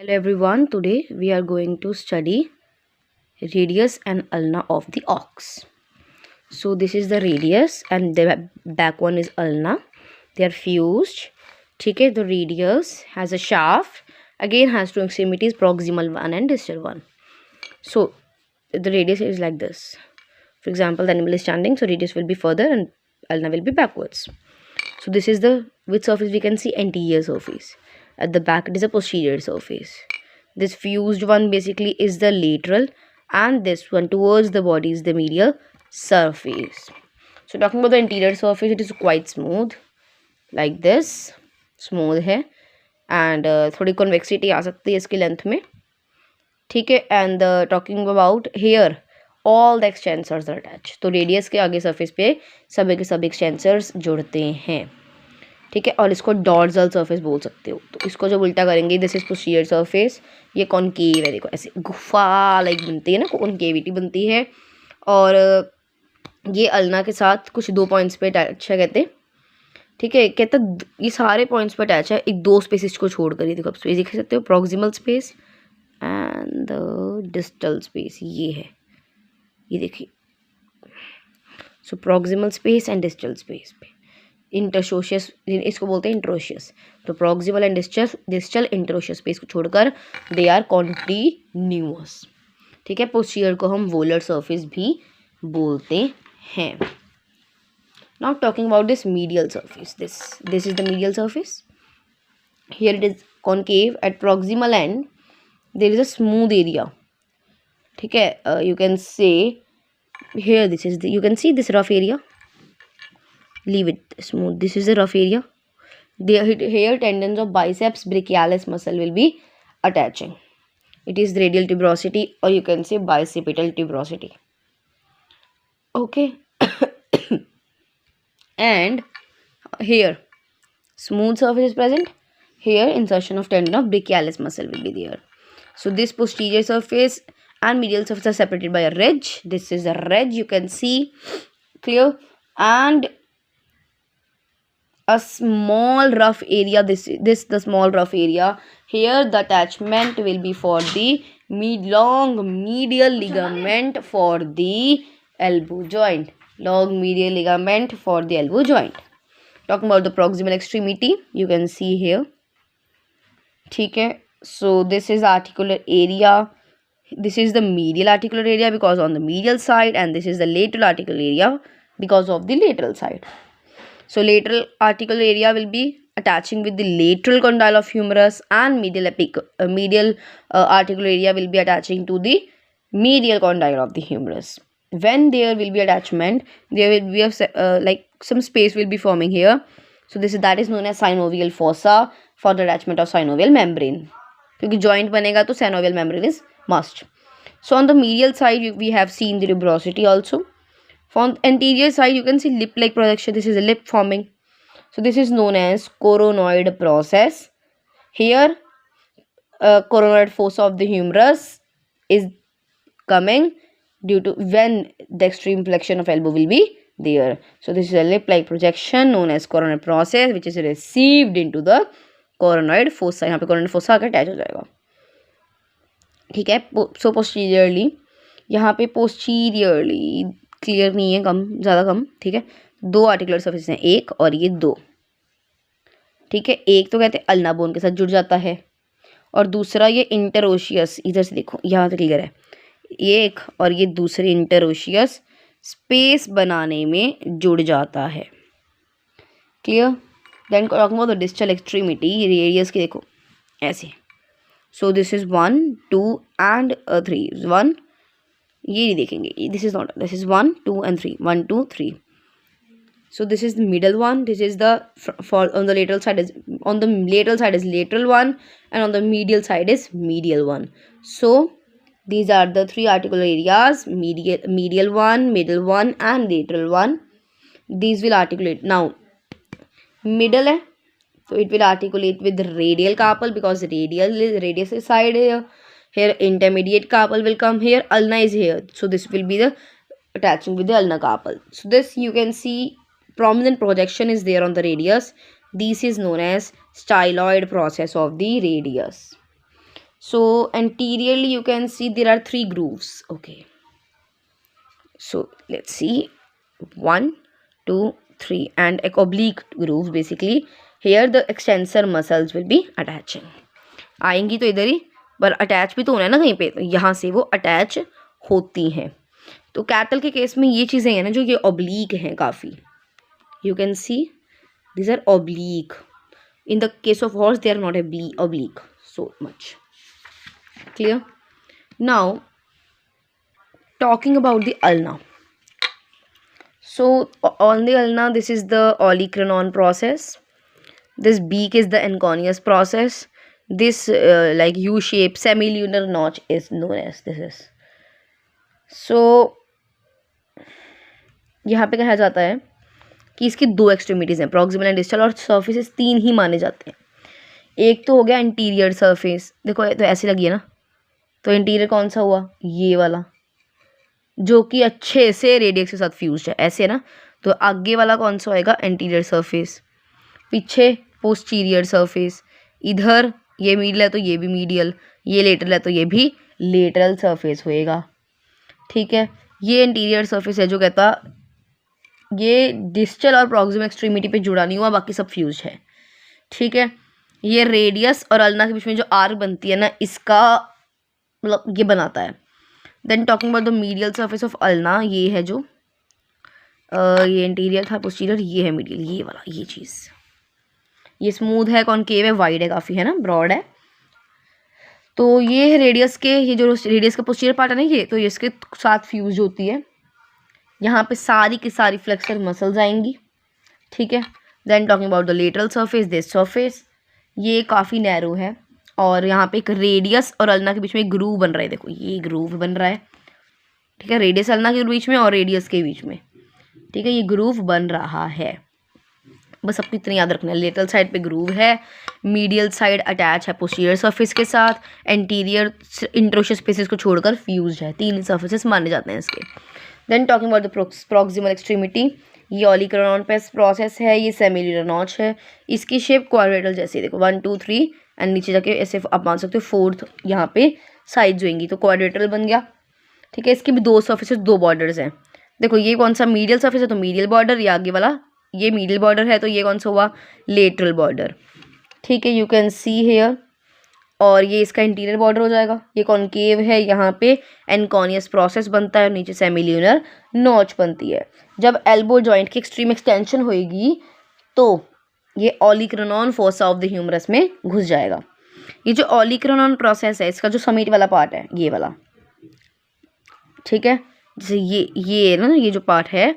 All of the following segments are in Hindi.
Hello everyone, today we are going to study radius and ulna of the ox. So this is the radius and the back one is ulna. They are fused. Okay, the radius has a shaft, again has two extremities, proximal one and distal one. So the radius is like this. For example, the animal is standing, so radius will be further and ulna will be backwards. So this is the which surface we can see, anterior surface. At the back it is a posterior surface. This fused one basically is the lateral and this one towards the body is the medial surface. So talking about the interior surface, it is quite smooth like this, smooth है and थोड़ी convexity आ सकती है इसकी length में, ठीक है. And talking about here, all the extensors are attached. तो radius के आगे surface पे सभी के सभी extensors जुड़ते हैं, ठीक है. और इसको डॉर्सल सरफेस बोल सकते हो. तो इसको जब उल्टा करेंगे, दिस इज पोस्टीरियर सरफेस, ये कॉनकेव है. देखो ऐसे गुफा लाइक बनती है ना, कॉनकेविटी बनती है. और ये अल्ना के साथ कुछ दो पॉइंट्स पे अटैच है कहते, ठीक है. कहते ये सारे पॉइंट्स पे अटैच है, एक दो स्पेसिस को छोड़ कर. ये देखो स्पेस देख सकते हो, proximal space and distal space, ये है, ये देखिए. So proximal space and distal space पे इंटरसोशियस, इसको बोलते हैं इंट्रोशियस. तो proximal and distal interosseous space को छोड़कर दे आर कॉन्टिन्यूअस, ठीक है. पोस्टीरियर को हम वोलर सरफेस भी बोलते हैं. Now talking about this medial surface, this is the medial surface. Here it is concave. At proximal end there is a smooth area, ठीक है. You can say here this is you can see this rough area. Leave it smooth. This is a rough area. The here tendons of biceps brachialis muscle will be attaching. It is the radial tuberosity, or you can say bicipital tuberosity. Okay. And here smooth surface is present. Here insertion of tendon of brachialis muscle will be there. So this posterior surface and medial surface are separated by a ridge. This is a ridge, you can see clear. And a small rough area, this the small rough area. Here the attachment will be for the long medial ligament for the elbow joint. Long medial ligament for the elbow joint. Talking about the proximal extremity, you can see here, ठीक है. So this is articular area. This is the medial articular area because on the medial side, and this is the lateral articular area because of the lateral side. So lateral articular area will be attaching with the lateral condyle of humerus, and medial articular area will be attaching to the medial condyle of the humerus. When there will be attachment, there will be like some space will be forming here. So that is known as synovial fossa for the attachment of synovial membrane. क्योंकि joint बनेगा तो synovial membrane is must. So on the medial side we have seen the tuberosity also. From anterior side, you can see lip-like projection. This is a lip forming. So this is known as coronoid process. Here, coronoid fossa of the humerus is coming due to when the extreme flexion of elbow will be there. So this is a lip-like projection known as coronoid process, which is received into the coronoid fossa. यहाँ पे coronoid fossa आकर attach हो जाएगा, ठीक है. So posteriorly, यहाँ पे posteriorly क्लियर नहीं है, कम ज़्यादा कम, ठीक है. दो आर्टिकुलर सर्फेस हैं, एक और ये दो, ठीक है. एक तो कहते हैं अल्ना बोन के साथ जुड़ जाता है, और दूसरा ये इंटरोशियस, इधर से देखो यहाँ तक क्लियर है, ये एक और ये दूसरे इंटरोशियस स्पेस बनाने में जुड़ जाता है, clear. Then talking about the distal extremity, radius की देखो ऐसे. So this is 1 2 and 3. 1 ये नहीं देखेंगे, this is not, this is 1 2 and 3, 1 2 3. So this is the middle one. This is the on the lateral side is lateral one, and on the medial side is medial one. So these are the three articular areas: medial one, middle one, and lateral one. These will articulate. Now middle है, so it will articulate with the radial carpal because radius is side here. Here intermediate carpal will come here, ulna is here, so this will be the attaching with the ulnar carpal. So this you can see prominent projection is there on the radius. This is known as styloid process of the radius. So anteriorly you can see there are 3 grooves. Okay, so let's see, 1 2 3 and a oblique grooves. Basically here the extensor muscles will be attaching. आएंगी तो इधर ही, पर अटैच भी तो होना है ना कहीं पे, तो यहाँ से वो अटैच होती हैं. तो कैटल के केस में ये चीज़ें हैं ना जो ये ऑब्लीक हैं काफ़ी. You can C these are oblique. In the case of horse they are not oblique so much. Clear? Now talking about the ulna. So on the ulna, this is the olecranon process. This beak is the anconeus process. This like U shape semilunar notch is known as this is. So यहाँ पे कहा जाता है कि इसकी 2 एक्सट्रीमिटीज़ हैं, प्रॉक्सिमल एंड डिस्टल, और सर्फेसेस 3 ही माने जाते हैं. एक तो हो गया इंटीरियर सरफेस, देखो तो ऐसे लगी है ना, तो इंटीरियर कौन सा हुआ, ये वाला जो कि अच्छे से रेडियस के साथ फ्यूज्ड है, ऐसे है ना. तो आगे वाला कौन सा होएगा, एंटीरियर सरफेस, पीछे पोस्टीरियर सरफेस, इधर ये मीडियल है तो ये भी मीडियल, ये लेटरल है तो ये भी लेटरल सरफेस होएगा. ठीक है, ये इंटीरियर सरफेस है जो कहता ये डिस्टल और प्रॉक्सिमल एक्सट्रीमिटी पे जुड़ा नहीं हुआ, बाकी सब फ्यूज है. ठीक है, ये रेडियस और अल्ना के बीच में जो आर्क बनती है ना, इसका मतलब ये बनाता है. Then talking about the medial surface of ulna, ये है जो ये इंटीरियर था, पोस्टीरियर ये है मीडियल, ये वाला, ये चीज़. ये स्मूथ है, कॉनकेव है, वाइड है काफ़ी, है ना, ब्रॉड है. तो ये है रेडियस के, ये जो रेडियस का पोस्टीरियर पार्ट है ना, ये तो इसके साथ फ्यूज होती है. यहाँ पे सारी की सारी फ्लेक्सर मसल्स आएंगी. ठीक है, then talking about the lateral surface, this surface ये काफ़ी नैरो है, और यहाँ पे एक रेडियस और अल्ना के बीच में एक ग्रूव बन रहा है. देखो ये ग्रूव बन रहा है. ठीक है, रेडियस अल्ना के बीच में और रेडियस के बीच में. ठीक है, ये ग्रूव बन रहा है. बस आपको इतना याद रखना है, लेटरल साइड पे ग्रूव है, मीडियल साइड अटैच है पोस्टीरियर सरफेस के साथ, एंटीरियर इंटरोशियस स्पेसेस को छोड़कर फ्यूज्ड है. 3 सरफेसेस माने जाते हैं इसके. Then talking about the proximal extremity, ये ओलिक्रॉन पेस प्रोसेस है, ये सेमिलुनर नॉच है. इसकी शेप क्वाड्रेटल जैसी है, देखो 1 2 3 एंड नीचे जाके ऐसे आप मान सकते हो 4th यहाँ पे साइड्स होंगी, तो क्वाड्रेटल बन गया. ठीक है, इसके भी 2 सर्फेसेस 2 बॉर्डर्स हैं. देखो ये कौन सा मीडियल सरफेस है, तो मीडियल बॉर्डर, ये आगे वाला ये मीडियल बॉर्डर है, तो ये कौन सा हुआ, लेटरल बॉर्डर. ठीक है, यू कैन सी हेयर. और ये इसका इंटीरियर बॉर्डर हो जाएगा. ये कॉनकेव है, यहाँ पे एनकॉनियस प्रोसेस बनता है और नीचे सेमिल्यूनर नॉच बनती है. जब एल्बो जॉइंट की एक्सट्रीम एक्सटेंशन होएगी तो ये ओलिक्रॉन फोसा ऑफ द ह्यूमरस में घुस जाएगा. ये जो ओलिक्रॉन प्रोसेस है, इसका जो समिट वाला पार्ट है, ये वाला. ठीक है, जैसे ये ना, ये जो पार्ट है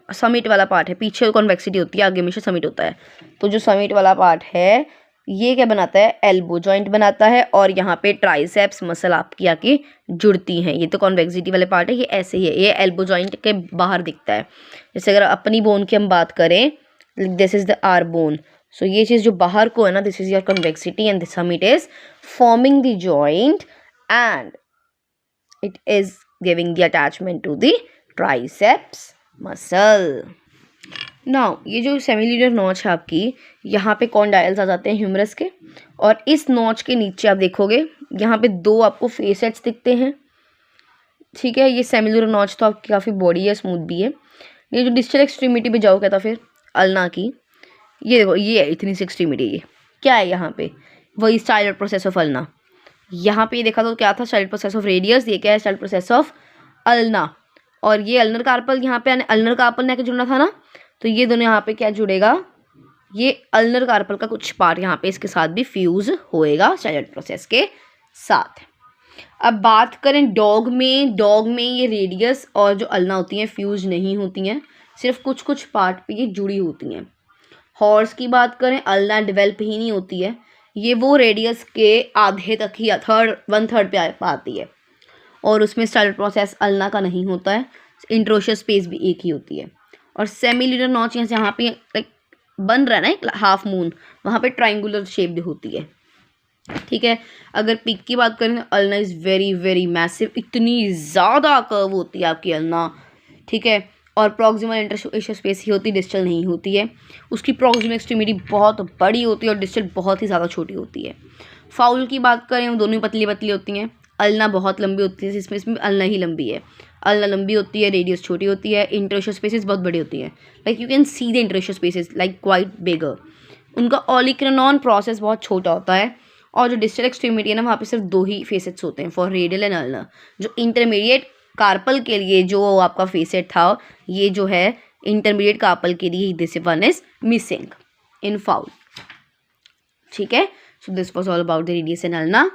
समिट वाला पार्ट है, पीछे कॉन्वेक्सिटी होती है, आगे हमेशा समिट होता है. तो जो समिट वाला पार्ट है ये क्या बनाता है, एल्बो जॉइंट बनाता है, और यहाँ पे ट्राइसेप्स मसल आपकी आके जुड़ती हैं. ये तो कॉन्वेक्सिटी वाले पार्ट है, ये ऐसे ही है, ये एल्बो जॉइंट के बाहर दिखता है. जैसे अगर अपनी बोन की हम बात करें, this is the R bone, so ये चीज़ जो बाहर को है ना, this is your convexity and this summit is forming the joint and it is giving the attachment to the triceps muscle. Now ये जो सेमिल्यूनर नॉच है आपकी, यहाँ पे कॉन्डाइल्स आ जाते हैं ह्यूमरस के, और इस नॉच के नीचे आप देखोगे यहाँ पे 2 आपको फेसेट्स दिखते हैं. ठीक है, ये सेमिल्यूनर नॉच तो आपकी काफ़ी बॉडी है, स्मूथ भी है. ये जो डिस्टल एक्सट्रीमिटी पे जाओ कहता फिर अल्ना की, ये देखो ये है इतनी सी एक्सट्रीमिटी, ये क्या है यहाँ पे, वही स्टाइलर प्रोसेस ऑफ अल्ना. यहाँ पे ये देखा तो क्या था, स्टाइलर प्रोसेस ऑफ रेडियस, ये क्या है, स्टाइलर प्रोसेस ऑफ अल्ना. और ये अल्नर कार्पल, यहाँ पे अल्नर कार्पल ने जुड़ना था ना, तो ये दोनों यहाँ पे क्या जुड़ेगा, ये अल्नर कार्पल का कुछ पार्ट यहाँ पे इसके साथ भी फ्यूज होएगा स्टाइलर प्रोसेस के साथ. अब बात करें डॉग में ये रेडियस और जो अल्ना होती हैं फ्यूज नहीं होती हैं, सिर्फ कुछ कुछ पार्ट पे ये जुड़ी होती हैं. हॉर्स की बात करें, अल्ना डेवलप ही नहीं होती है, ये वो रेडियस के आधे तक ही 1/3 पे आती है, और उसमें स्टाइलर प्रोसेस अल्ना का नहीं होता है. इंट्रोशियस स्पेस भी एक ही होती है. और सेमिल्यूनर नॉच यहाँ पे लाइक बन रहा है ना एक हाफ मून, वहाँ पे ट्राइंगुलर शेप होती है. ठीक है, अगर पिक की बात करें तो ulna is very very massive, इतनी ज़्यादा कर्व होती है आपकी अल्ना. ठीक है, और प्रॉक्सिमल इंटरस्पेशियल स्पेस ही होती है, डिस्टल नहीं होती है. उसकी प्रॉक्सिमल एक्सट्रीमिटी बहुत बड़ी होती है और डिस्टल बहुत ही ज़्यादा छोटी होती है. फाउल की बात करें वो दोनों ही पतली पतली होती हैं, अल्ना बहुत लंबी होती है, इसमें अल्ना ही लंबी है, अल्ना लंबी होती है, रेडियस छोटी होती है, इंटरस्टिशियल स्पेसेस बहुत बड़ी होती हैं, like you can see the interstitial spaces like quite bigger. उनका ऑलिक्रनॉन प्रोसेस बहुत छोटा होता है, और जो डिस्टल एक्सट्रीमिटी है ना वहाँ पे सिर्फ 2 ही फेसेट्स होते हैं फॉर रेडियल एंड अल्ना। जो इंटरमीडिएट कार्पल के लिए जो आपका फेसेट था, ये जो है इंटरमीडिएट कार्पल के लिए this one is missing in foul. ठीक है, so this was all about the radius and ulna.